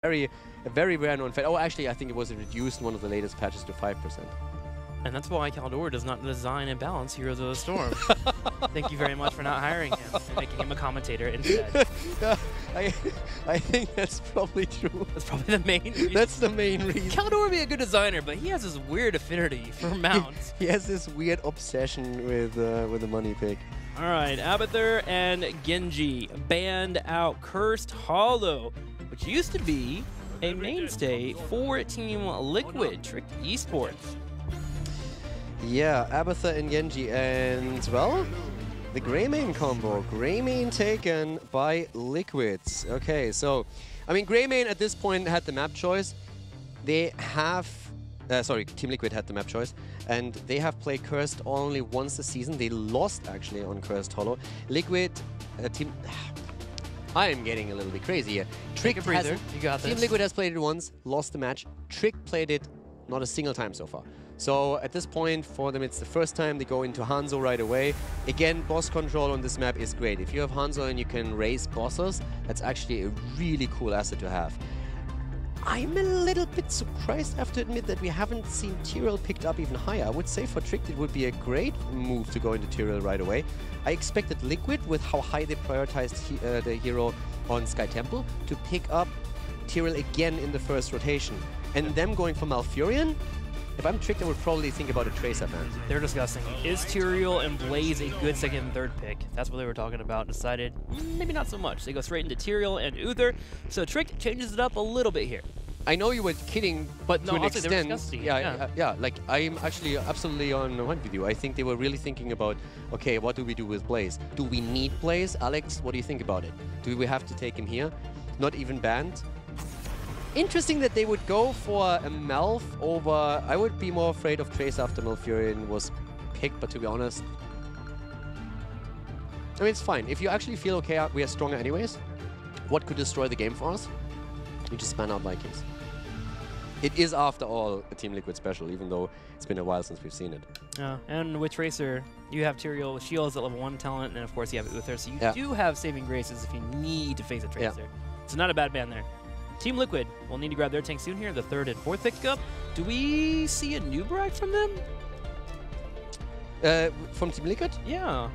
a very rare known fact. Oh, actually, I think it was reduced in one of the latest patches to 5%. And that's why Caldor does not design and balance Heroes of the Storm. Thank you very much for not hiring him and making him a commentator instead. Yeah, I think that's probably true. That's probably the main reason. That's the main reason. Caldor would be a good designer, but he has this weird affinity for mounts. He has this weird obsession with the money pick. All right, Abathur and Genji banned out Cursed Hollow, which used to be a mainstay for Team Liquid, Trick Esports. Yeah, Abathur and Genji, and well, the Greymane combo. Greymane taken by Liquids. Okay, so, I mean, Greymane at this point had the map choice. They have, sorry, Team Liquid had the map choice, and they have played Cursed only once a season. They lost, actually, on Cursed Hollow. Liquid, Team... I am getting a little bit crazy here. Take a breather. You got this. Team Liquid has played it once, lost the match. Trick played it not a single time so far. So at this point, for them, it's the first time they go into Hanzo right away. Again, boss control on this map is great. If you have Hanzo and you can raise bosses, that's actually a really cool asset to have. I'm a little bit surprised, I have to admit, that we haven't seen Tyrael picked up even higher. I would say for Trick it would be a great move to go into Tyrael right away. I expected Liquid, with how high they prioritized the hero on Sky Temple, to pick up Tyrael again in the first rotation. And them going for Malfurion, if I'm Trick, I would probably think about a Tracer, man. They're discussing, is Tyrael and Blaze a good second and third pick? That's what they were talking about, and decided maybe not so much. They go straight into Tyrael and Uther, so Trick changes it up a little bit here. I know you were kidding, but no, to an extent, yeah, like I'm actually absolutely on one with you. I think they were really thinking about, okay, what do we do with Blaze? Do we need Blaze? Alex, what do you think about it? Do we have to take him here? Not even banned? Interesting that they would go for a Malf over... I would be more afraid of Trace after Malfurion was picked, but to be honest... I mean, it's fine. If you actually feel, okay, we are stronger anyways, what could destroy the game for us? You just ban out Vikings. It is, after all, a Team Liquid special, even though it's been a while since we've seen it. Yeah, and with Tracer, you have Tyrael with Shields at level 1 talent, and of course you have Uther, so you do have saving graces if you need to face a Tracer. So not a bad ban there. Team Liquid will need to grab their tank soon here, the third and fourth pickup. Do we see a new brag from them? From Team Liquid? Yeah.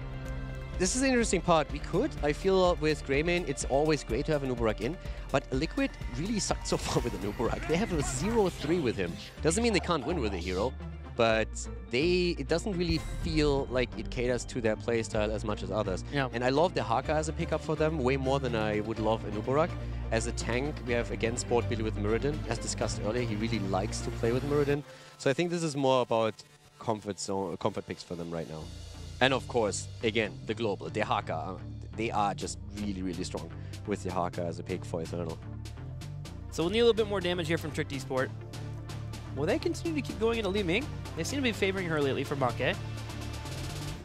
This is the interesting part. We could. I feel with Greymane, it's always great to have a Nubarak in, but Liquid really sucked so far with the Nubarak. They have a 0-3 with him. Doesn't mean they can't win with a hero, but it doesn't really feel like it caters to their playstyle as much as others. Yeah. And I love the Haka as a pickup for them way more than I would love a Nubarak. As a tank, we have again Sport Billy with Muradin. As discussed earlier, he really likes to play with Muradin. So I think this is more about comfort picks for them right now. And of course, again, the global, the Haka. They are just really, really strong with the Haka as a pick for Eternal. So we'll need a little bit more damage here from Trick Esport. Will they continue to keep going into Li Ming? They seem to be favoring her lately for Make.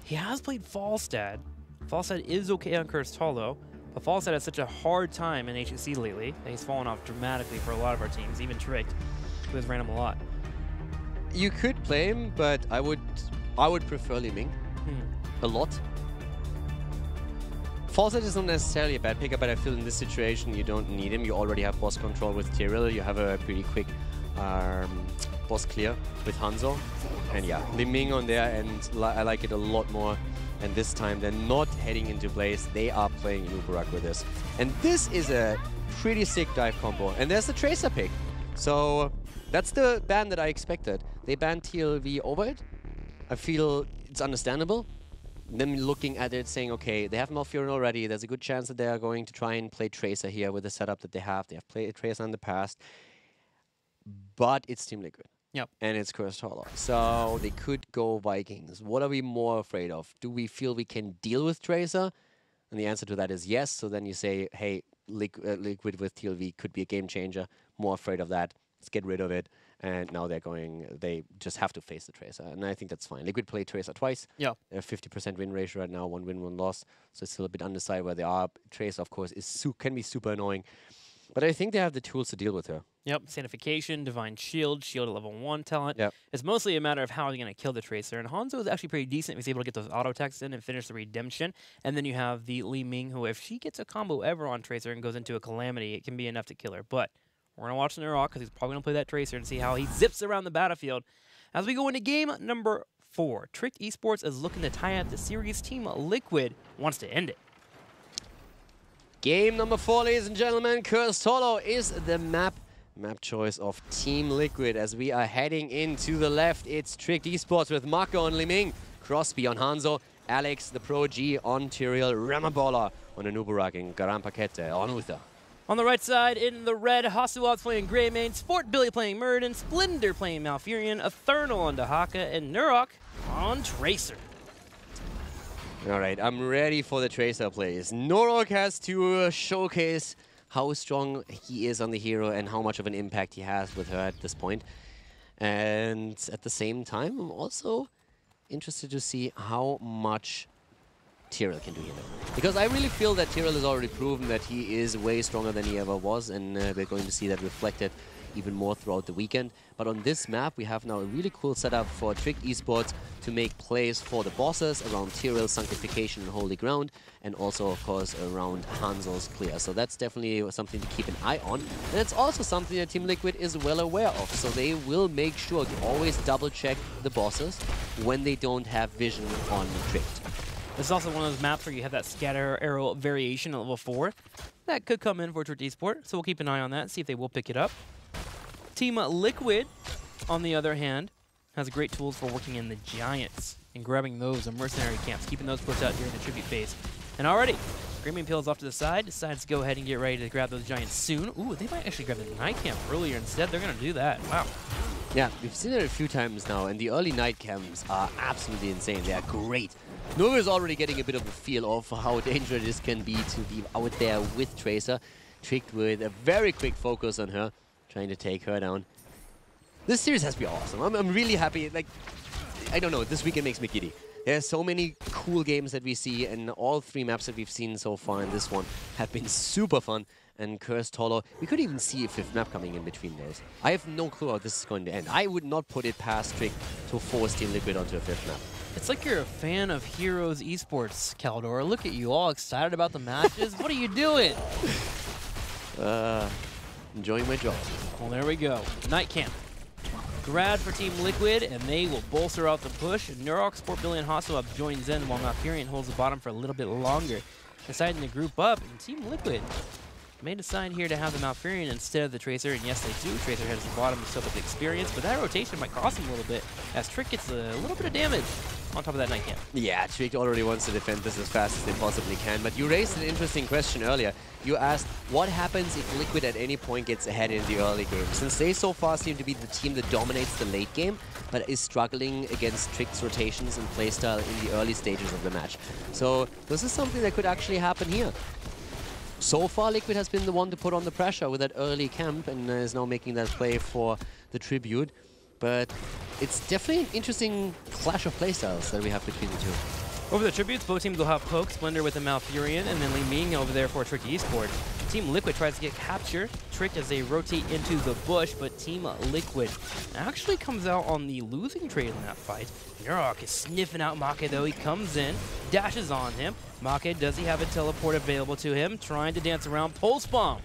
He has played Falstad. Falstad is okay on Cursed Hollow, but Falstad has such a hard time in HGC lately that he's fallen off dramatically for a lot of our teams, even Tricked, who has ran him a lot. You could play him, but I would prefer Li Ming a lot. Falstad is not necessarily a bad pickup, but I feel in this situation you don't need him. You already have boss control with Tyrael. You have a pretty quick boss clear with Hanzo. And yeah, Li Ming on there, and I like it a lot more. And this time they're not heading into Blaze, they are playing Nubarak with this. And this is a pretty sick dive combo. And there's the Tracer pick. So that's the ban that I expected. They banned TLV over it. I feel it's understandable. Them looking at it saying, okay, they have Malfurion already. There's a good chance that they are going to try and play Tracer here with the setup that they have. They have played Tracer in the past. But it's Team Liquid. Yep. And it's Cursed Hollow. So they could go Vikings. What are we more afraid of? Do we feel we can deal with Tracer? And the answer to that is yes. So then you say, hey, Liquid with TLV could be a game changer. More afraid of that. Let's get rid of it. And now they just have to face the Tracer. And I think that's fine. Liquid played Tracer twice. Yeah. 50% win ratio right now, 1 win, 1 loss. So it's still a bit undecided where they are. Tracer, of course, can be super annoying. But I think they have the tools to deal with her. Yep, Sanification, Divine Shield, Shield at level 1 talent. Yep. It's mostly a matter of how they're going to kill the Tracer. And Hanzo is actually pretty decent. He's able to get those auto attacks in and finish the redemption. And then you have the Li Ming, who if she gets a combo ever on Tracer and goes into a Calamity, it can be enough to kill her. But We're going to watch Nurok because he's probably going to play that Tracer and see how he zips around the battlefield. As we go into game number 4, Tricked Esports is looking to tie up the series. Team Liquid wants to end it. Game number 4, ladies and gentlemen. Cursed Hollow is the map choice of Team Liquid. As we are heading into the left, it's Tricked Esports with Mako on Liming, Crosby on Hanzo, Alex, the Pro G on Tyrael, Ramabola on Anubarak, and Garan Pakete on Uther. On the right side, in the red, Hasual's playing Greymane, Sport Billy playing Muradin, Splendor playing Malfurion, Eternal on Dahaka, and Nurok on Tracer. Alright, I'm ready for the Tracer plays. Nurok has to showcase how strong he is on the hero and how much of an impact he has with her at this point. And at the same time, I'm also interested to see how much Tyrael can do here. Because I really feel that Tyrael has already proven that he is way stronger than he ever was, and we're going to see that reflected even more throughout the weekend. But on this map, we have now a really cool setup for Tricked Esports to make plays for the bosses around Tyrael's Sanctification and Holy Ground, and also, of course, around Hanzo's Clear. So that's definitely something to keep an eye on. And it's also something that Team Liquid is well aware of. So they will make sure to always double-check the bosses when they don't have vision on Tricked. This is also one of those maps where you have that scatter arrow variation at level 4. That could come in for Tricked Esports, so we'll keep an eye on that and see if they will pick it up. Team Liquid, on the other hand, has great tools for working in the Giants and grabbing those mercenary camps, keeping those pushed out during the tribute phase. And already, Greymane peels off to the side, decides to go ahead and get ready to grab those Giants soon. Ooh, they might actually grab the night camp earlier instead. They're going to do that. Wow. Yeah, we've seen it a few times now, and the early night camps are absolutely insane. They are great. Nova is already getting a bit of a feel of how dangerous this can be to be out there with Tracer. Tricked with a very quick focus on her, trying to take her down. This series has been awesome. I'm really happy. Like, I don't know, this weekend makes me giddy. There's so many cool games that we see, and all 3 maps that we've seen so far in this one have been super fun. And Cursed Hollow, we could even see a 5th map coming in between those. I have no clue how this is going to end. I would not put it past Trick to force Team Liquid onto a 5th map. It's like you're a fan of Heroes Esports, Caldor. Look at you, all excited about the matches. What are you doing? Enjoying my job. Well, there we go. Night camp. Grad for Team Liquid, and they will bolster out the push. Nurok, Sport Billy, and Hasuab joins in while Malfurion holds the bottom for a little bit longer. Deciding to group up, and Team Liquid may decide here to have the Malfurion instead of the Tracer, and yes, they do. Tracer heads to the bottom to soak up the experience, but that rotation might cost him a little bit, as Trick gets a little bit of damage on top of that night camp. Yeah, Trick already wants to defend this as fast as they possibly can, but you raised an interesting question earlier. You asked, what happens if Liquid at any point gets ahead in the early game? Since they so far seem to be the team that dominates the late game, but is struggling against Trick's rotations and playstyle in the early stages of the match. So this is something that could actually happen here. So far, Liquid has been the one to put on the pressure with that early camp and is now making that play for the tribute. But it's definitely an interesting clash of playstyles that we have between the two. Over the tributes, both teams will have Poke, Splendor with the Malfurion, and then Li Ming over there for Tricked Esports. Team Liquid tries to get capture, Tricked as they rotate into the bush, but Team Liquid actually comes out on the losing trade in that fight. Nurok is sniffing out Make though. He comes in, dashes on him. Make, does he have a teleport available to him? Trying to dance around, pulse bomb.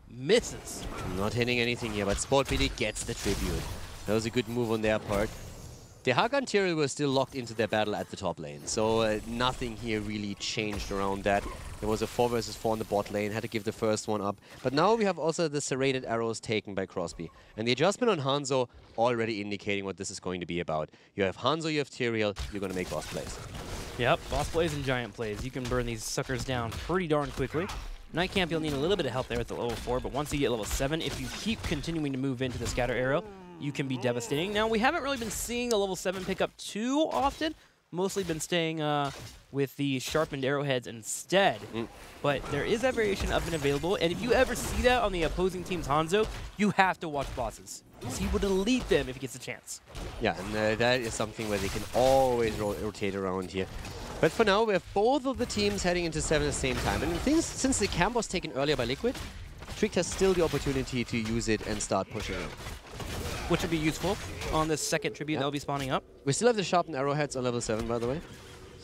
Misses. Not hitting anything here, but Sport Billy gets the tribute. That was a good move on their part. Dahaka and Tyrael were still locked into their battle at the top lane, so nothing here really changed around that. There was a 4 versus 4 on the bot lane, had to give the first one up. But now we have also the serrated arrows taken by Crosby. And the adjustment on Hanzo already indicating what this is going to be about. You have Hanzo, you have Tyrael, you're going to make boss plays. Yep, boss plays and giant plays. You can burn these suckers down pretty darn quickly. Night camp, you'll need a little bit of help there at the level 4, but once you get level 7, if you keep continuing to move into the scatter arrow, you can be devastating. Now, we haven't really been seeing the level 7 pick up too often. Mostly been staying with the sharpened arrowheads instead. But there is that variation up and available, and if you ever see that on the opposing team's Hanzo, you have to watch bosses. He would elite them if he gets a chance. Yeah, and that is something where they can always rotate around here. But for now, we have both of the teams heading into 7 at the same time. And the thing is, since the camp was taken earlier by Liquid, Trick has still the opportunity to use it and start pushing it. Which would be useful on this second tribute that will be spawning up. We still have the sharpened arrowheads on level 7, by the way.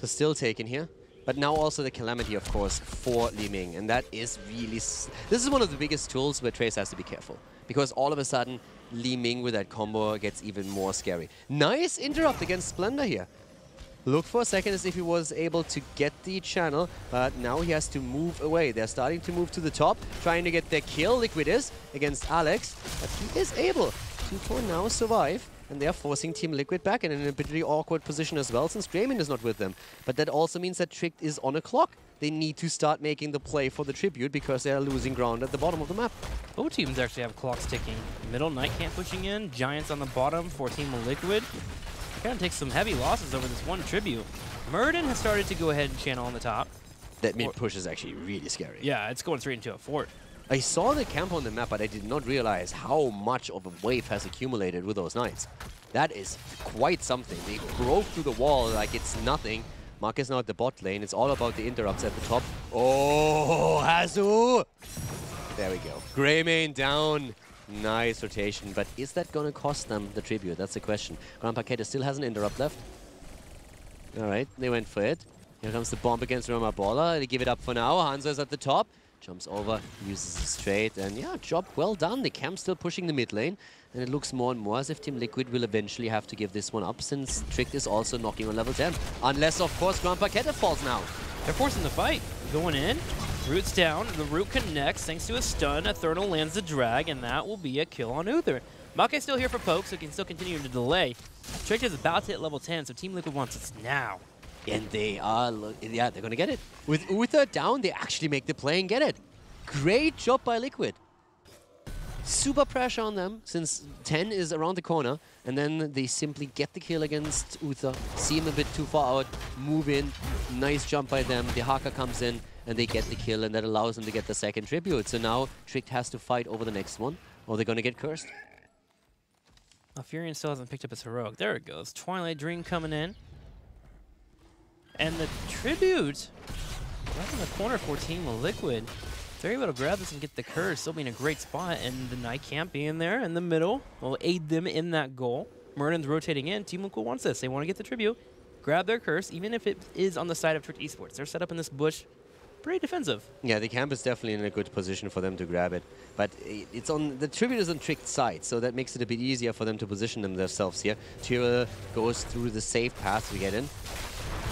So still taken here. But now also the Calamity, of course, for Li Ming. And that is really... This is one of the biggest tools where Trace has to be careful. because all of a sudden, Li Ming with that combo gets even more scary. Nice interrupt against Splendor here. Looked for a second as if he was able to get the channel, but now he has to move away. They're starting to move to the top, trying to get their kill. Liquid is against Alex, but he is able to for now survive. And they're forcing Team Liquid back and in a pretty awkward position as well, since Draymond is not with them. But that also means that Tricked is on a clock. They need to start making the play for the tribute because they are losing ground at the bottom of the map. Both teams actually have clocks ticking. Middle, Night Camp pushing in, Giants on the bottom for Team Liquid. Kind of takes some heavy losses over this one tribute. Murden has started to go ahead and channel on the top. That mid push is actually really scary. Yeah, it's going straight into a fort. I saw the camp on the map, but I did not realize how much of a wave has accumulated with those Knights. That is quite something. They broke through the wall like it's nothing. Mark is now at the bot lane. It's all about the interrupts at the top. Oh, Hazu! There we go. Greymane down. Nice rotation, but is that going to cost them the tribute? That's the question. Grand Paquette still has an interrupt left. Alright, they went for it. Here comes the bomb against Roma Baller. They give it up for now. Hanzo is at the top. Jumps over, uses a straight, and yeah, job well done. The camp still pushing the mid lane, and it looks more and more as if Team Liquid will eventually have to give this one up, since Tricked is also knocking on level 10. Unless, of course, Grand Paquette falls now. They're forcing the fight. Going in, Root's down, the Root connects thanks to a stun. Eternal lands the drag, and that will be a kill on Uther. Make's still here for poke, so he can still continue to delay. Tricked is about to hit level 10, so Team Liquid wants it now. And they are, yeah, they're going to get it. With Uther down, they actually make the play and get it. Great job by Liquid. Super pressure on them, since 10 is around the corner. And then they simply get the kill against Uther. See him a bit too far out, move in. Nice jump by them. The Haka comes in, and they get the kill, and that allows them to get the second tribute. So now Tricked has to fight over the next one, or they're going to get cursed. Furion still hasn't picked up his heroic. There it goes. Twilight Dream coming in. And the tribute right in the corner for Team Liquid. They're able to grab this and get the curse, still being a great spot, and the Night Camp being there in the middle will aid them in that goal. Murden's rotating in. Team Liquid wants this. They want to get the tribute, grab their curse, even if it is on the side of Tricked Esports. They're set up in this bush, pretty defensive. Yeah, the camp is definitely in a good position for them to grab it, but it's on the tribute is on Tricked side, so that makes it a bit easier for them to position themselves here. Tyrael goes through the safe path to get in.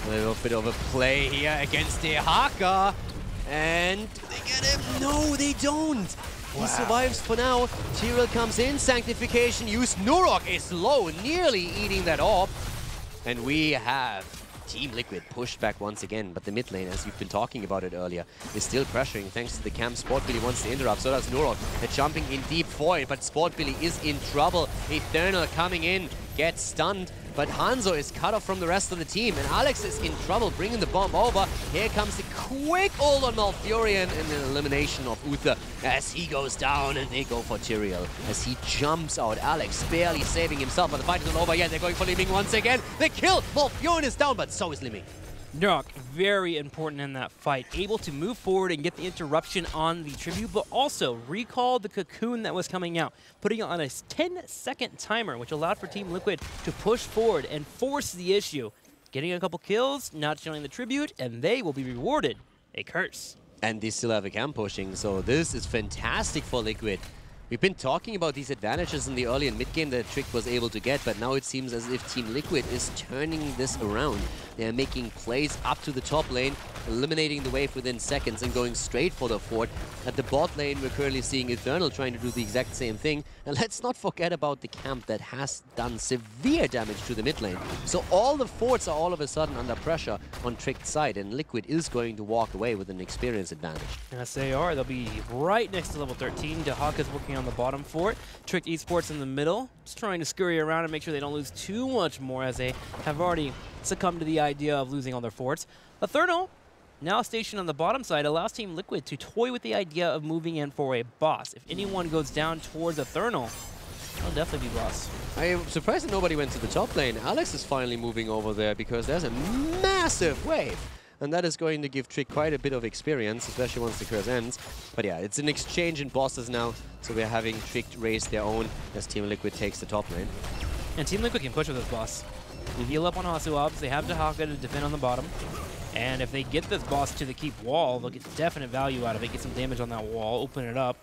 A little bit of a play here against the Haka. And they get him. No, they don't. Wow. He survives for now. Tyrael comes in. Sanctification used. Nurok is low, nearly eating that orb. And we have Team Liquid pushed back once again. But the mid lane, as you've been talking about it earlier, is still pressuring thanks to the camp. Sport Billy wants to interrupt. So does Nurok. They're jumping in deep for it. But Sport Billy is in trouble. Eternal coming in. Gets stunned. But Hanzo is cut off from the rest of the team, and Alex is in trouble bringing the bomb over. Here comes the quick ult on Malfurion and an elimination of Uther as he goes down, and they go for Tyrael as he jumps out. Alex barely saving himself, but the fight is not over yet. They're going for Li Ming once again. The kill! Malfurion is down, but so is Li Ming. Nurok, very important in that fight, able to move forward and get the interruption on the tribute, but also recall the cocoon that was coming out, putting it on a 10-second timer, which allowed for Team Liquid to push forward and force the issue. Getting a couple kills, not showing the tribute, and they will be rewarded a curse. And they still have a camp pushing, so this is fantastic for Liquid. We've been talking about these advantages in the early and mid-game that Trick was able to get, but now it seems as if Team Liquid is turning this around. They're making plays up to the top lane, eliminating the wave within seconds and going straight for the fort. At the bot lane, we're currently seeing Eternal trying to do the exact same thing. And let's not forget about the camp that has done severe damage to the mid lane. So all the forts are all of a sudden under pressure on Tricked's side, and Liquid is going to walk away with an experience advantage. Yes, they are. They'll be right next to level 13. Dahaka's working on the bottom fort. Tricked Esports in the middle, just trying to scurry around and make sure they don't lose too much more, as they have already succumbed to the idea of losing all their forts. Eternal, now stationed on the bottom side, allows Team Liquid to toy with the idea of moving in for a boss. If anyone goes down towards Eternal, they'll definitely be boss. I am surprised that nobody went to the top lane. Alex is finally moving over there because there's a massive wave. And that is going to give Trick quite a bit of experience, especially once the curse ends. But yeah, it's an exchange in bosses now, so we're having Trick raise their own as Team Liquid takes the top lane. And Team Liquid can push with this boss. Heal up on Hasuabs, they have Dahaka to defend on the bottom. And if they get this boss to the keep wall, they'll get definite value out of it, get some damage on that wall, open it up.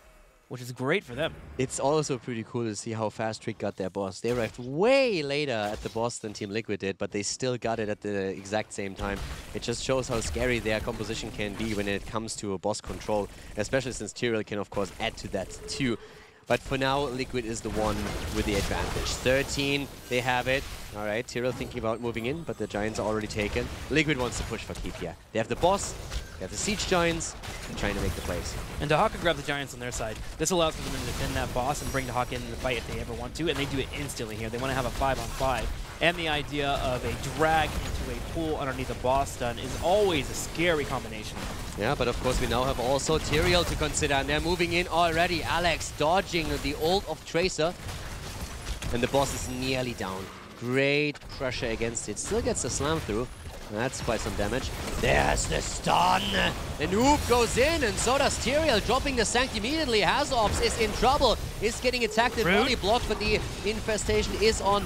which is great for them. It's also pretty cool to see how fast Trick got their boss. They arrived way later at the boss than Team Liquid did, but they still got it at the exact same time. It just shows how scary their composition can be when it comes to a boss control, especially since Tyrael can, of course, add to that too. But for now, Liquid is the one with the advantage. 13, they have it. All right, Tyrael thinking about moving in, but the Giants are already taken. Liquid wants to push for keep here. They have the boss, they have the Siege Giants, and trying to make the plays. And Dahaka grab the Giants on their side. This allows them to defend that boss and bring Dahaka into the fight if they ever want to, and they do it instantly here. They want to have a 5-on-5. And the idea of a drag into a pool underneath a boss stun is always a scary combination. Yeah, but of course we now have also Tyrael to consider, and they're moving in already. Alex dodging the ult of Tracer, and the boss is nearly down. Great pressure against it. Still gets the slam through. That's quite some damage. There's the stun! The noob goes in, and so does Tyrael, dropping the Sanct immediately. Hazops is in trouble, is getting attacked and only blocked, but the infestation is on.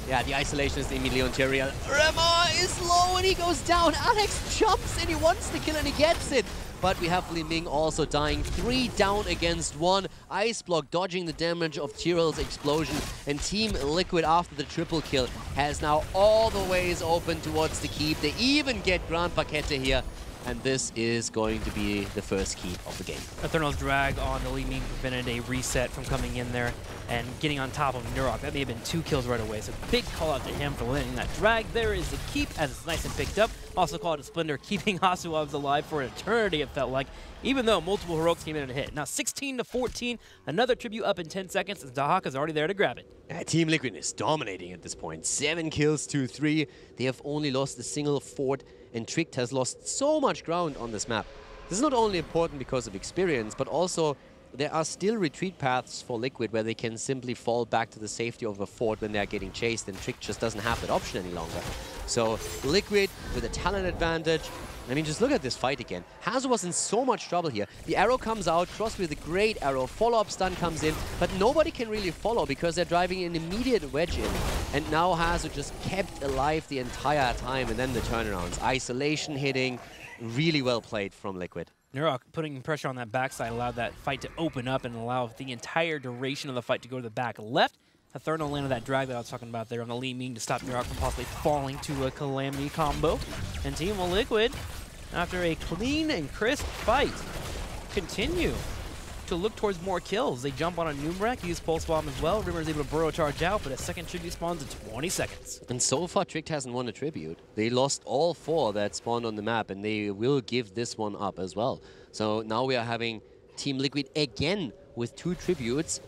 Yeah, the isolation is immediately on Tyrael. Rema is low and he goes down. Alex jumps and he wants the kill and he gets it. But we have Li Ming also dying. 3 down against 1. Ice Block dodging the damage of Tyrael's explosion. And Team Liquid, after the triple kill, has now all the ways open towards the keep. They even get Grand Paquete here. And this is going to be the first keep of the game. Eternal's drag on the Li Ming prevented a reset from coming in there and getting on top of Nurok. That may have been 2 kills right away, so big call out to him for winning that drag. There is the keep, as it's nice and picked up. Also call it a Splendor, keeping Hasuabs alive for an eternity, it felt like, even though multiple heroics came in and hit. Now 16-14, another tribute up in 10 seconds, as Dahaka's already there to grab it. Team Liquid is dominating at this point. 7 kills to 3. They have only lost a single fort, and Tricked has lost so much ground on this map. This is not only important because of experience, but also there are still retreat paths for Liquid where they can simply fall back to the safety of a fort when they are getting chased, and Trick just doesn't have that option any longer. So Liquid with a talent advantage. I mean, just look at this fight again. Hazu was in so much trouble here. The arrow comes out, crossed with a great arrow, follow-up stun comes in, but nobody can really follow because they're driving an immediate wedge in. And now Hazu just kept alive the entire time, and then the turnarounds. Isolation hitting, really well played from Liquid. Nurok putting pressure on that backside allowed that fight to open up and allow the entire duration of the fight to go to the back left. Eternal landed that drag that I was talking about there on the Li Ming to stop Nurok from possibly falling to a Calamity combo. And Team Liquid, after a clean and crisp fight, continue to look towards more kills. They jump on a Numrak, use Pulse Bomb as well. Rimmer is able to burrow charge out, but a second tribute spawns in 20 seconds. And so far, Tricked hasn't won a tribute. They lost all 4 that spawned on the map, and they will give this one up as well. So now we are having Team Liquid again with 2 tributes.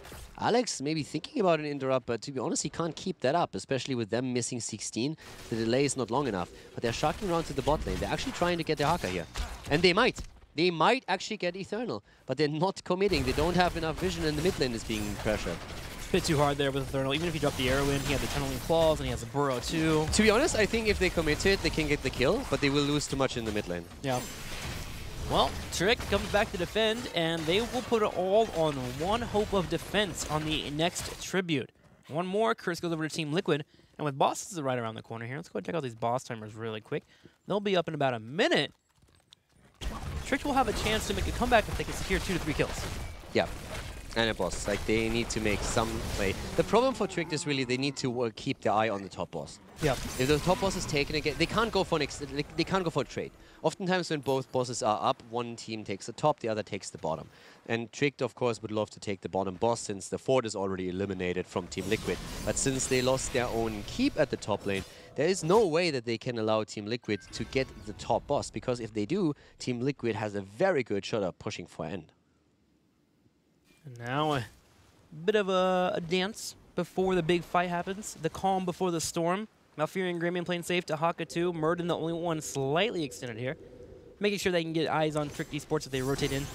Alex maybe thinking about an interrupt, but to be honest, he can't keep that up, especially with them missing 16. The delay is not long enough, but they're sharking around to the bot lane. They're actually trying to get their Haka here. And they might. They might actually get Eternal, but they're not committing. They don't have enough vision, and the mid lane is being pressured. A bit too hard there with Eternal. Even if he dropped the arrow in, he had the tunneling claws, and he has a burrow too. To be honest, I think if they commit to it, they can get the kill, but they will lose too much in the mid lane. Yeah. Well, Trick comes back to defend, and they will put it all on one hope of defense on the next tribute. One more, Curse goes over to Team Liquid, and with bosses right around the corner here, let's go check out these boss timers really quick. They'll be up in about a minute. Trick will have a chance to make a comeback if they can secure 2 to 3 kills. Yeah. And a boss. Like, they need to make some play. The problem for Trick is really they need to keep their eye on the top boss. Yeah. If the top boss is taken again, they can't go for they can't go for a trade. Oftentimes when both bosses are up, one team takes the top, the other takes the bottom. And Tricked, of course, would love to take the bottom boss since the fort is already eliminated from Team Liquid. But since they lost their own keep at the top lane, there is no way that they can allow Team Liquid to get the top boss, because if they do, Team Liquid has a very good shot at pushing for end. And now a bit of a dance before the big fight happens. The calm before the storm. Malfurion and Gramian playing safe to Haka 2. Murden the only one slightly extended here. Making sure they can get eyes on Trick Esports if they rotate in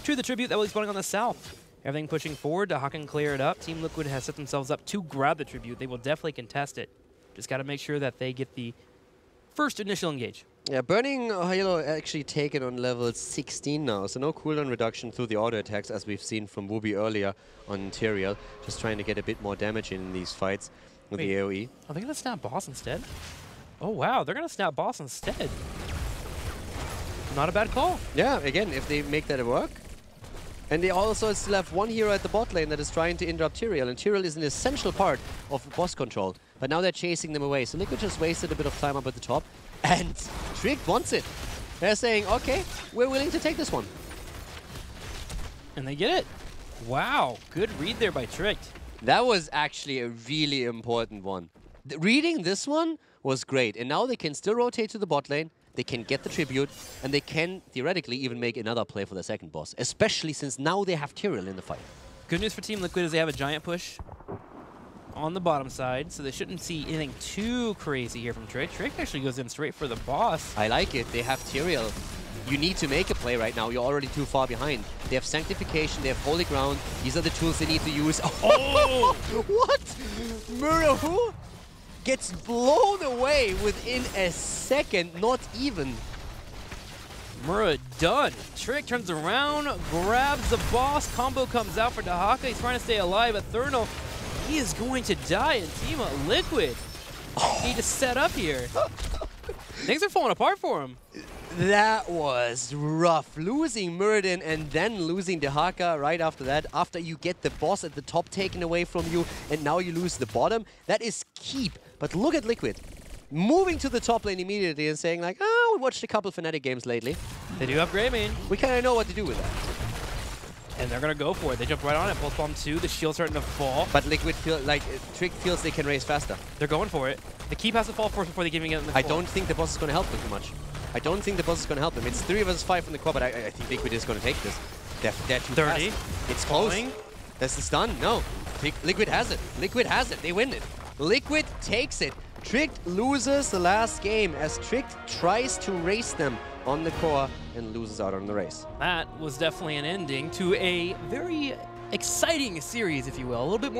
to the tribute that will be spawning on the south. Everything pushing forward to Haka and clear it up. Team Liquid has set themselves up to grab the tribute. They will definitely contest it. Just got to make sure that they get the first initial engage. Yeah, Burning Halo actually taken on level 16 now, so no cooldown reduction through the auto attacks as we've seen from Wooby earlier on Tyrael. Just trying to get a bit more damage in these fights with the AoE. Are they going to snap boss instead? Oh wow, they're going to snap boss instead. Not a bad call. Yeah, again, if they make that work, And they also still have one hero at the bot lane that is trying to interrupt Tyrael, and Tyrael is an essential part of boss control. But now they're chasing them away, so Liquid just wasted a bit of time up at the top, and Trick wants it. They're saying, okay, we're willing to take this one. And they get it. Wow, good read there by Trick. That was actually a really important one. Reading this one was great, and now they can still rotate to the bot lane. They can get the tribute, and they can theoretically even make another play for the second boss, especially since now they have Tyrael in the fight. Good news for Team Liquid is they have a giant push on the bottom side, so they shouldn't see anything too crazy here from Trick. Trick actually goes in straight for the boss. I like it. They have Tyrael. You need to make a play right now. You're already too far behind. They have Sanctification, they have Holy Ground. These are the tools they need to use. Oh! What? Murahu gets blown away within a second, not even. Mura done. Trick turns around, grabs the boss. Combo comes out for Dahaka. He's trying to stay alive. Eternal, he is going to die. And Team Liquid need to set up here. Things are falling apart for him. That was rough. Losing Muradin and then losing Dahaka right after that, after you get the boss at the top taken away from you, and now you lose the bottom. That is keep. But look at Liquid. Moving to the top lane immediately and saying like, oh, we watched a couple Fnatic games lately. They do have Greymane. We kind of know what to do with that. And they're going to go for it. They jump right on it. Pulse Bomb 2. The shield's starting to fall. But Liquid feel like Trick feels they can race faster. They're going for it. The keep has to fall first before they giving it in the core. I don't think the boss is going to help them too much. I don't think the boss is going to help them. It's 3 vs 5 from the core, but I think Liquid is going to take this. They're too 30. fast. It's close. That's the stun. No. Liquid has it. Liquid has it. They win it. Liquid takes it. Trick loses the last game as Trick tries to race them on the core and loses out on the race. That was definitely an ending to a very exciting series, if you will. A little bit more